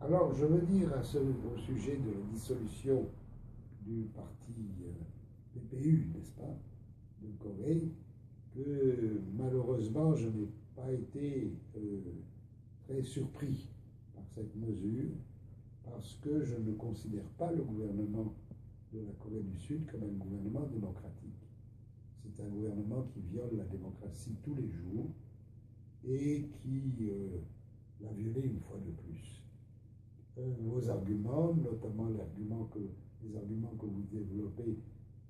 Alors, je veux dire au sujet de la dissolution du parti PPU, n'est-ce pas, de Corée, que malheureusement, je n'ai pas été très surpris par cette mesure, parce que je ne considère pas le gouvernement de la Corée du Sud comme un gouvernement démocratique. C'est un gouvernement qui viole la démocratie tous les jours et qui l'a violée une fois de plus. Vos arguments, notamment les arguments que vous développez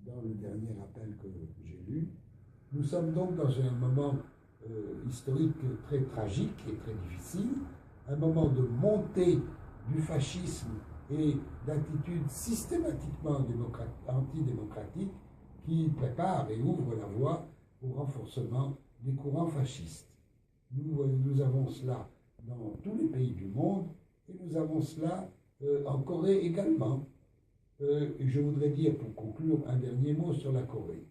dans le dernier appel que j'ai lu, nous sommes donc dans un moment historique très tragique et très difficile, un moment de montée du fascisme et d'attitudes systématiquement antidémocratiques qui préparent et ouvrent la voie au renforcement des courants fascistes. Nous avons cela dans tous les pays du monde et nous avons cela en Corée également. Je voudrais dire, pour conclure, un dernier mot sur la Corée.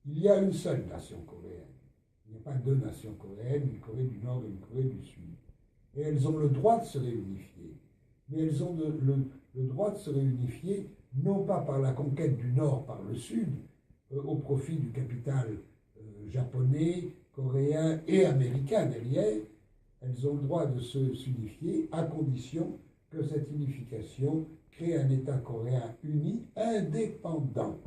Il y a une seule nation coréenne. Il n'y a pas deux nations coréennes, une Corée du Nord et une Corée du Sud. Et elles ont le droit de se réunifier. Mais elles ont le droit de se réunifier, non pas par la conquête du Nord par le Sud, au profit du capital japonais, coréen et américain derrière. Elles ont le droit de s'unifier à condition que cette unification crée un État coréen uni, indépendant.